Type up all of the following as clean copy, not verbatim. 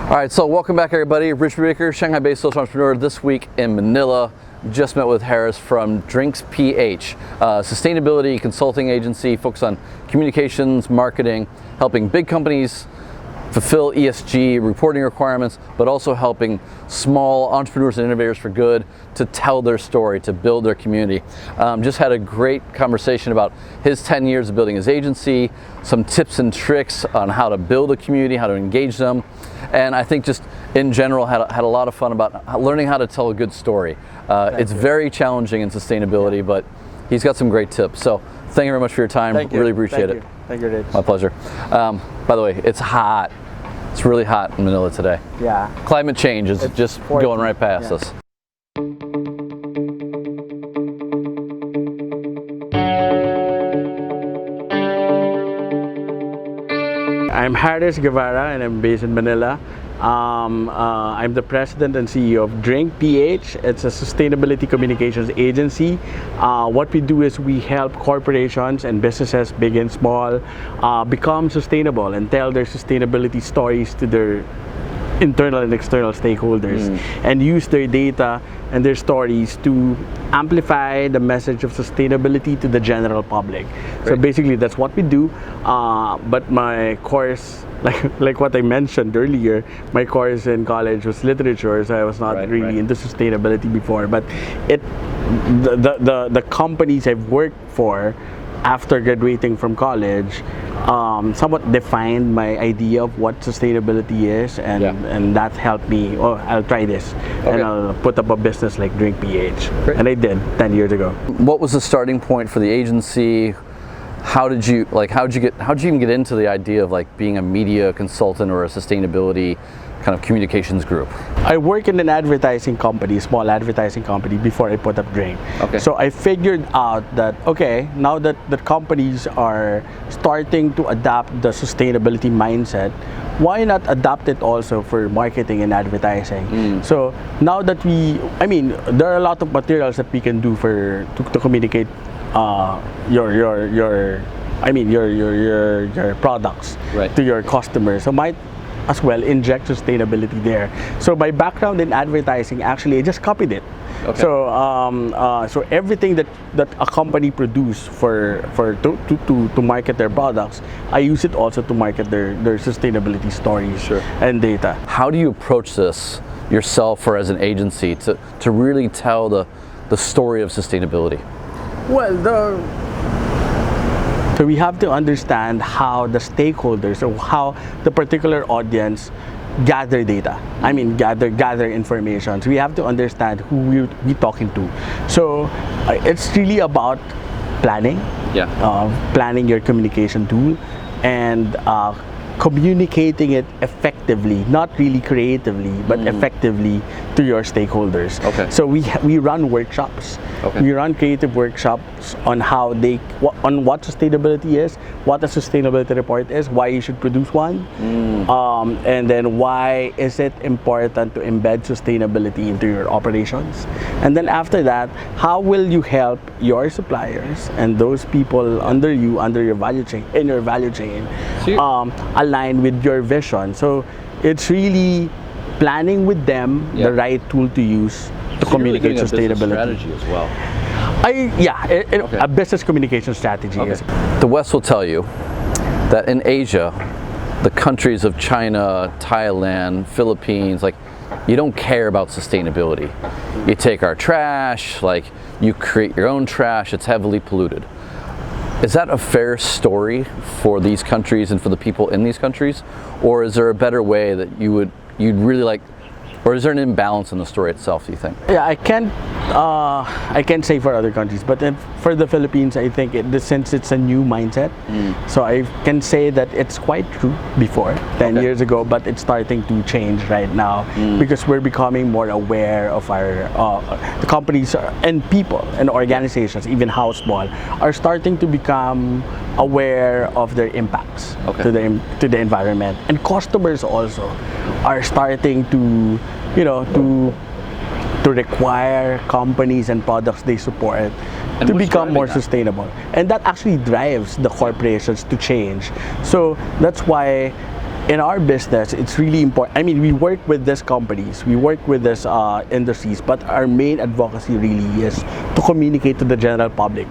All right, so welcome back everybody. Richard Baker, Shanghai-based social entrepreneur, this week in Manila. Just met with Harris from Drinks PH, sustainability consulting agency focused on communications, marketing, helping big companies fulfill ESG reporting requirements, but also helping small entrepreneurs and innovators for good to tell their story, to build their community. Just had a great conversation about his 10 years of building his agency, some tips and tricks on how to build a community, how to engage them, and I think just in general had a lot of fun about learning how to tell a good story. It's very challenging in sustainability, but he's got some great tips. So thank you very much for your time. Really appreciate it. Thank you, Rich. My pleasure. By the way, it's hot. It's really hot in Manila today. Yeah. Climate change is just 40. Going right past us. I'm Harris Guevarra and I'm based in Manila. I'm the president and CEO of Drink PH. It's a sustainability communications agency. What we do is we help corporations and businesses, big and small, become sustainable and tell their sustainability stories to their internal and external stakeholders and use their data and their stories to amplify the message of sustainability to the general public. Great. So basically that's what we do, but my course, like what I mentioned earlier, my course in college was literature, so I was not really into sustainability before, but the companies I've worked for after graduating from college somewhat defined my idea of what sustainability is, and that helped me, oh, I'll try this, and I'll put up a business like Drink PH. Great. And I did 10 years ago. What was the starting point for the agency? How did you even get into the idea of like being a media consultant or a sustainability kind of communications group? I work in an advertising company, small advertising company, before I put up Drink. So I figured out that, okay, now that the companies are starting to adopt the sustainability mindset, why not adapt it also for marketing and advertising? So now that there are a lot of materials that we can do to communicate your products to your customers. So might as well inject sustainability there. So my background in advertising, actually I just copied it. So everything that a company produce to market their products, I use it also to market their sustainability stories and data. How do you approach this yourself or as an agency to really tell the story of sustainability? Well, so we have to understand how the stakeholders, or how the particular audience gather data. Gather information. So we have to understand who we're talking to. So it's really about planning, planning your communication tool, and communicating it effectively, not really creatively, but effectively to your stakeholders. So we run workshops. We run creative workshops on on what sustainability is, what a sustainability report is, why you should produce one, and then why is it important to embed sustainability into your operations. And then after that, how will you help your suppliers and those people under your value chain, align with your vision. So it's really planning with them the right tool to use to communicate really sustainability. A business strategy as well. A business communication strategy. The West will tell you that in Asia, the countries of China, Thailand, Philippines, you don't care about sustainability. You take our trash, you create your own trash, it's heavily polluted. Is that a fair story for these countries and for the people in these countries? Or is there a better way that you'd really like, or is there an imbalance in the story itself, do you think? Yeah, I can't say for other countries, but for the Philippines, I think since it's a new mindset, so I can say that it's quite true before, 10 years ago, but it's starting to change right now because we're becoming more aware of our, the companies and people and organizations, even how small, are starting to become aware of their impacts to the environment. And customers also are starting to require companies and products they support to become more sustainable. And that actually drives the corporations to change. So that's why in our business, it's really important. I mean, we work with these companies, we work with these industries, but our main advocacy really is to communicate to the general public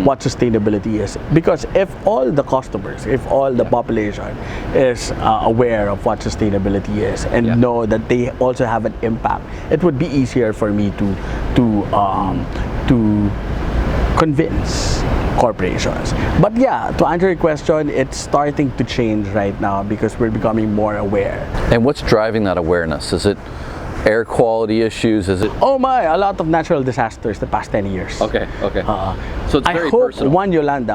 what sustainability is. Because if all the customers, if all the population is aware of what sustainability is and know that they also have an impact, it would be easier for me to convince corporations. But yeah, to answer your question, it's starting to change right now because we're becoming more aware. And what's driving that awareness? Is it air quality issues? Is it? Oh my, a lot of natural disasters the past 10 years. Okay, okay. So it's very I hope personal. one Yolanda,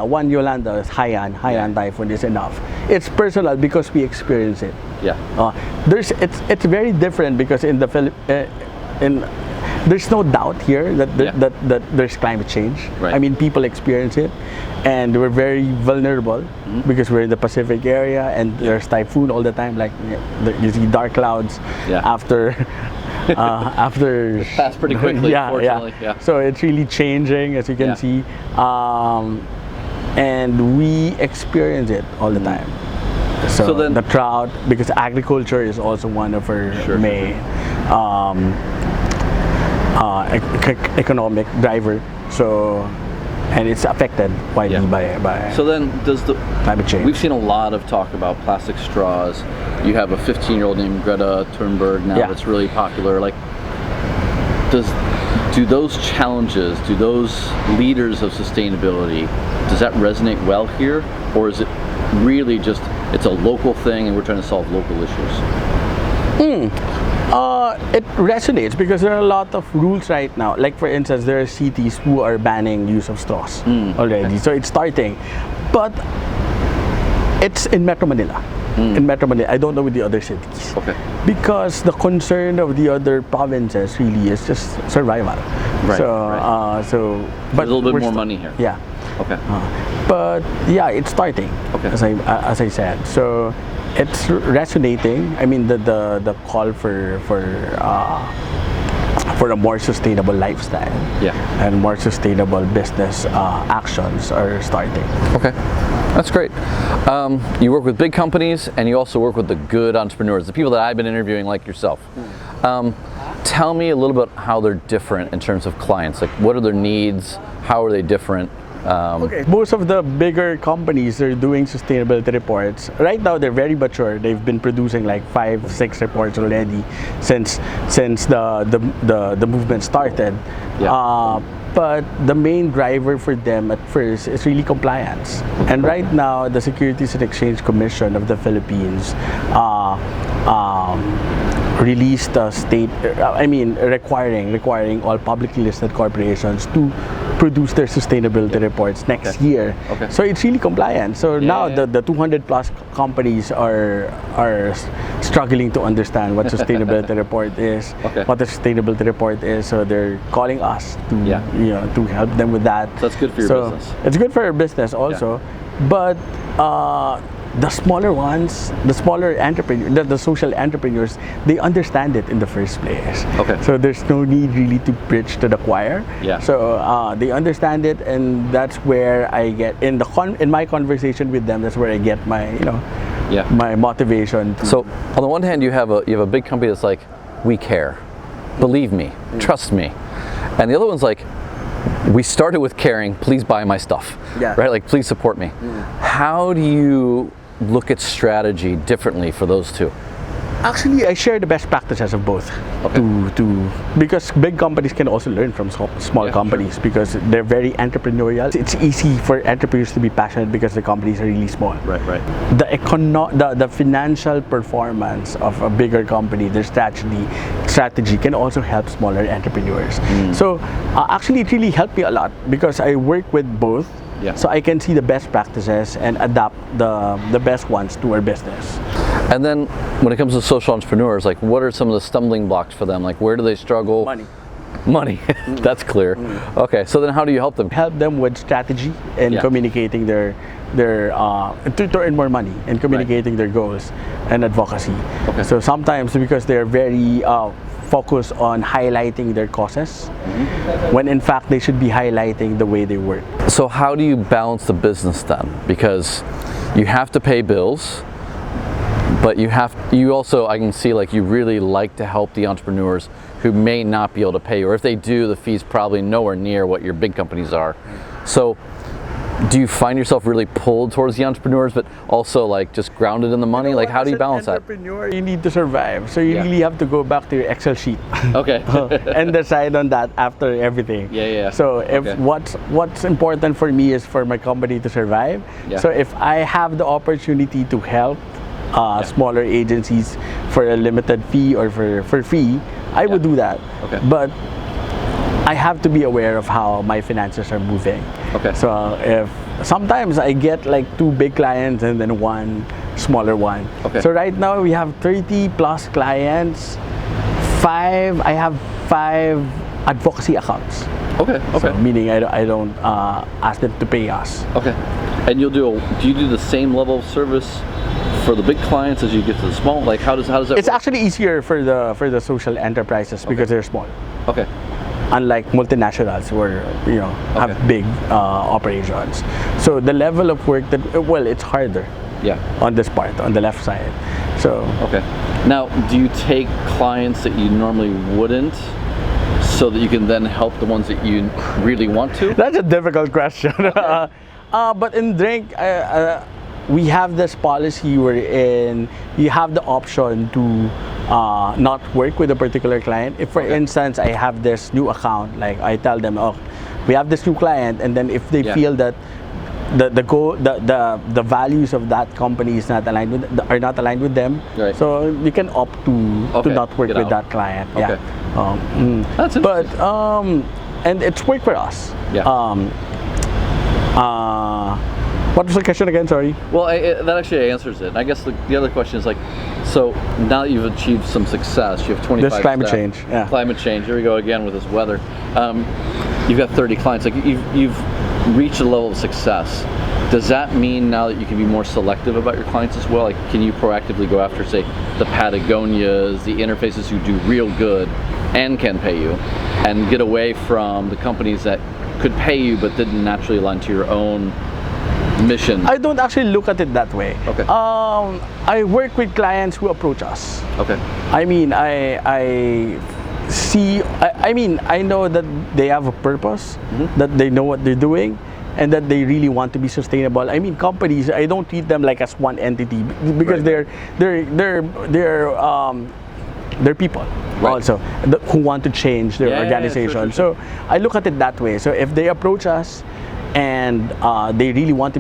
Haiyan typhoon is enough. It's personal because we experience it. Yeah. It's very different because in the there's no doubt here that there's climate change. Right. I mean, people experience it, and we're very vulnerable because we're in the Pacific area, and there's typhoon all the time. Like you see dark clouds after after. It passed pretty quickly. Fortunately. Yeah. So it's really changing, as you can see, and we experience it all the time. So then, the drought, because agriculture is also one of our main economic driver, so and it's affected widely by so then does the climate change. We've seen a lot of talk about plastic straws. You have a 15-year-old named Greta Thunberg now that's really popular. Like, do those challenges, do those leaders of sustainability, does that resonate well here, or is it really just it's a local thing and we're trying to solve local issues? It resonates because there are a lot of rules right now. Like for instance, there are cities who are banning use of straws already. So it's starting, but it's in Metro Manila. In Metro Manila, I don't know with the other cities. Okay. Because the concern of the other provinces really is just survival. Right. So, but there's a little bit more money here. Yeah. Okay. But yeah, it's starting. Okay. As I said, so. It's resonating. I mean, the call for a more sustainable lifestyle and more sustainable business actions are starting. Okay, that's great. You work with big companies and you also work with the good entrepreneurs, the people that I've been interviewing like yourself. Tell me a little bit how they're different in terms of clients. Like, what are their needs? How are they different? Okay. Most of the bigger companies are doing sustainability reports. Right now, they're very mature. They've been producing like 5-6 reports already since the movement started. But the main driver for them at first is really compliance. And right now, the Securities and Exchange Commission of the Philippines released a requiring all publicly listed corporations to produce their sustainability reports next year. Okay. So it's really compliant. So now the 200 plus companies are struggling to understand what sustainability report is, what the sustainability report is. So they're calling us to to help them with that. So that's good for your business. It's good for your business also, but the smaller ones, the smaller entrepreneurs, the social entrepreneurs, they understand it in the first place. Okay. So there's no need really to preach to the choir. So they understand it, and that's where I get in my conversation with them. That's where I get my my motivation. So on the one hand, you have a big company that's like, we care, believe me, trust me, and the other one's like, we started with caring, please buy my stuff. Right? Like, please support me. How do you look at strategy differently for those two? Actually, I share the best practices of both. Because big companies can also learn from small companies because they're very entrepreneurial. It's easy for entrepreneurs to be passionate because the companies are really small. Right. The financial performance of a bigger company, their strategy can also help smaller entrepreneurs. So actually, it really helped me a lot because I work with both. So I can see the best practices and adapt the best ones to our business. And then when it comes to social entrepreneurs, like, what are some of the stumbling blocks for them? Like, where do they struggle? Money. That's clear. Okay, so then how do you help them? Help them with strategy and communicating their to earn more money and communicating their goals and advocacy. So sometimes because they're very focus on highlighting their causes when in fact they should be highlighting the way they work. So how do you balance the business then? Because you have to pay bills, But you also, I can see like you really like to help the entrepreneurs who may not be able to pay you, or if they do, the fee's probably nowhere near what your big companies are. So do you find yourself really pulled towards the entrepreneurs, but also like just grounded in the money? Like how do you balance that? As an entrepreneur, you need to survive. So you really have to go back to your Excel sheet. Okay. And decide on that after everything. Yeah. So if what's important for me is for my company to survive. So if I have the opportunity to help smaller agencies for a limited fee or for free, I would do that. But I have to be aware of how my finances are moving. So if sometimes I get like 2 big clients and then 1 smaller one. So right now we have 30 plus clients. I have 5 advocacy accounts. So meaning I don't ask them to pay us. And do you do the same level of service for the big clients as you get to the small? Like how does that It's work? actually easier for the social enterprises because they're small. Unlike multinationals who are, have big operations. So the level of work it's harder. On this part, on the left side. So now, do you take clients that you normally wouldn't, so that you can then help the ones that you really want to? That's a difficult question. But in Drink, we have this policy wherein you have the option to not work with a particular client. If, for instance, I have this new account, like I tell them, oh, we have this new client, and then if they feel that the values of that company is not aligned with them, so you can opt to not work with that client. That's interesting. But and it's worked for us. What was the question again? Sorry. Well, that actually answers it. I guess the other question is like, so now that you've achieved some success, you have 25 There's climate staff, change. Climate change. Here we go again with this weather. You've got 30 clients. Like you've reached a level of success. Does that mean now that you can be more selective about your clients as well? Like, can you proactively go after, say, the Patagonias, the interfaces who do real good and can pay you, and get away from the companies that could pay you but didn't naturally align to your own mission? I don't actually look at it that way. I work with clients who approach us. I mean, I know that they have a purpose, that they know what they're doing, and that they really want to be sustainable. I mean, companies, I don't treat them like as one entity because they're people also who want to change their organization. So I look at it that way. So if they approach us and they really want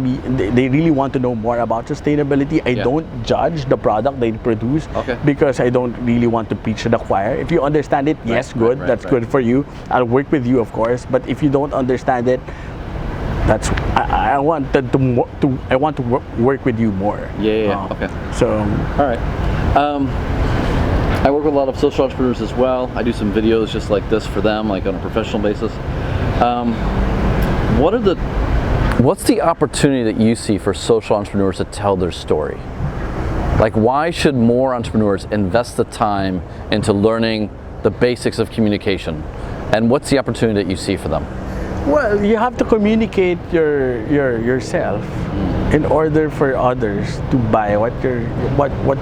to know more about sustainability, I don't judge the product they produce because I don't really want to preach to the choir. If you understand it, yes, good, that's good for you. I'll work with you, of course. But if you don't understand it, I want to work with you more. So all right. I work with a lot of social entrepreneurs as well. I do some videos just like this for them, like on a professional basis. What's the opportunity that you see for social entrepreneurs to tell their story? Like, why should more entrepreneurs invest the time into learning the basics of communication? And what's the opportunity that you see for them? Well, you have to communicate yourself in order for others to buy what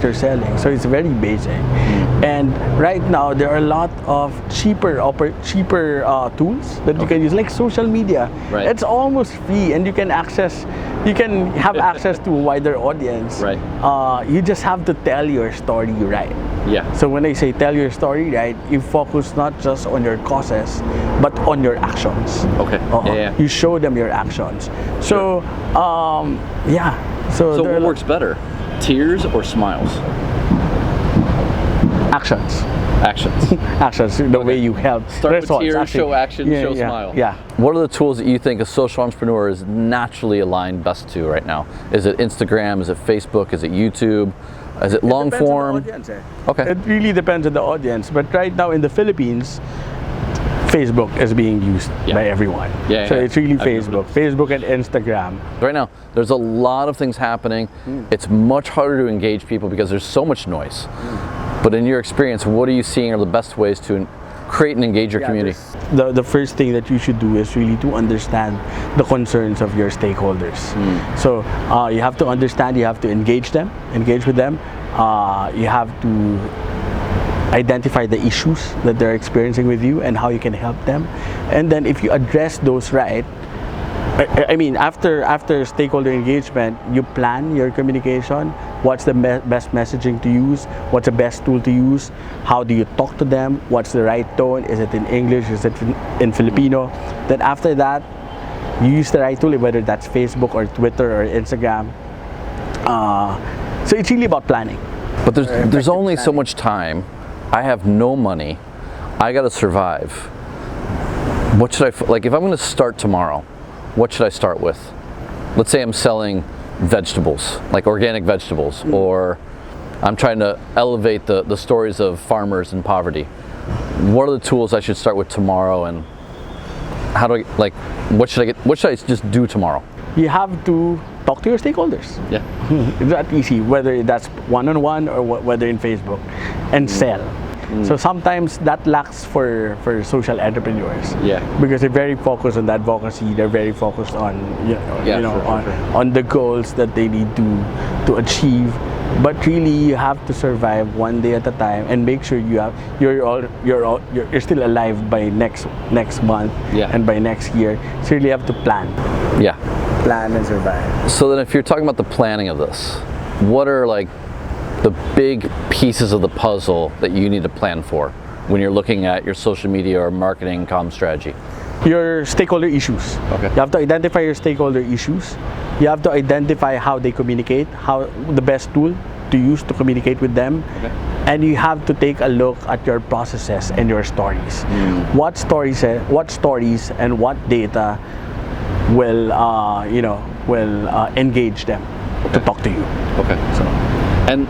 you're selling. So it's very basic. And right now there are a lot of cheaper tools that you can use, like social media. It's almost free, and you can have access to a wider audience. You just have to tell your story right. So when I say tell your story right, you focus not just on your causes, but on your actions. You show them your actions. So So what works better, tears or smiles? Actions. Actions. The way you help. Start with tears, show action, show smile. What are the tools that you think a social entrepreneur is naturally aligned best to right now? Is it Instagram? Is it Facebook? Is it YouTube? Is it long form? It really depends on the audience. But right now in the Philippines, Facebook is being used by everyone. So it's really Facebook and Instagram. Right now, there's a lot of things happening. It's much harder to engage people because there's so much noise. But in your experience, what are you seeing are the best ways to create and engage your community? The first thing that you should do is really to understand the concerns of your stakeholders. So you have to understand, you have to engage with them, You have to identify the issues that they're experiencing with you and how you can help them. And then if you address those right, I mean, after stakeholder engagement, you plan your communication. What's the best messaging to use? What's the best tool to use? How do you talk to them? What's the right tone? Is it in English? Is it in Filipino? Then after that, you use the right tool, whether that's Facebook or Twitter or Instagram. So it's really about planning. But there's only so much time. I have no money. I got to survive. What should I, like if I'm going to start tomorrow, what should I start with? Let's say I'm selling vegetables, like organic vegetables, or I'm trying to elevate the stories of farmers in poverty. What are the tools I should start with tomorrow, and how do I, like, what should I just do tomorrow? You have to talk to your stakeholders. Yeah. It's that easy, whether that's one-on-one or whether in Facebook, and sell. So sometimes that lacks for social entrepreneurs. Yeah. Because they're very focused on advocacy. They're very focused on on the goals that they need to achieve. But really, you have to survive one day at a time and make sure you're still alive by next month and by next year. So you really have to plan. Yeah. Plan and survive. So then, if you're talking about the planning of this, what are like the big pieces of the puzzle that you need to plan for when you're looking at your social media or marketing comm strategy? Your stakeholder issues. Okay. You have to identify your stakeholder issues. You have to identify how they communicate, how the best tool to use to communicate with them. Okay. And you have to take a look at your processes and your stories. What stories and what data will engage them to talk to you. Okay. So, and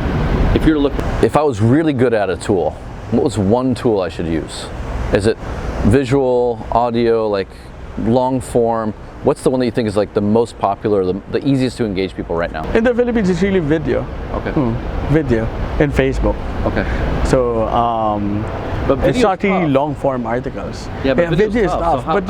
if I was really good at a tool, what was one tool I should use? Is it visual, audio, like long form? What's the one that you think is like the most popular, the easiest to engage people right now? In the Philippines, it's really video. Okay. Video and Facebook. Okay. So, but it's not really long form articles. Yeah, but video is tough. So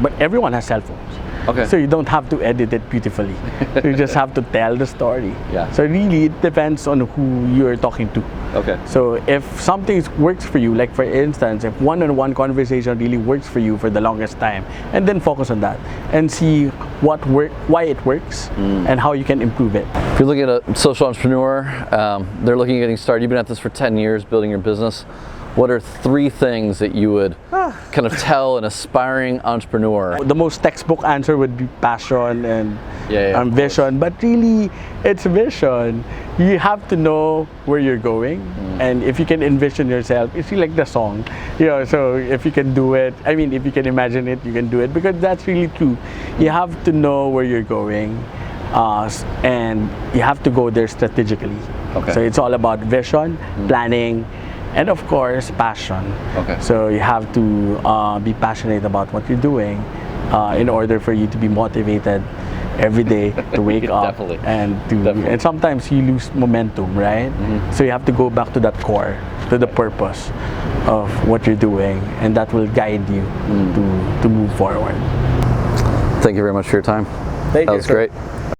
but everyone has cell phones. Okay. So you don't have to edit it beautifully. You just have to tell the story. Yeah. So really, it depends on who you're talking to. Okay. So if something works for you, like for instance, if one-on-one conversation really works for you for the longest time, and then focus on that and see why it works and how you can improve it. If you're looking at a social entrepreneur, they're looking at getting started. You've been at this for 10 years, building your business. What are 3 things that you would kind of tell an aspiring entrepreneur? The most textbook answer would be passion and vision, but really it's vision. You have to know where you're going, and if you can envision yourself, it's really like the song, so if you can do it, I mean, if you can imagine it, you can do it, because that's really true. You have to know where you're going, and you have to go there strategically. Okay. So it's all about vision, planning, and of course, passion. Okay. So you have to be passionate about what you're doing in order for you to be motivated every day to wake up. Definitely. And sometimes you lose momentum, right? So you have to go back to that core, to the purpose of what you're doing, and that will guide you to move forward. Thank you very much for your time. Thank you. That was great.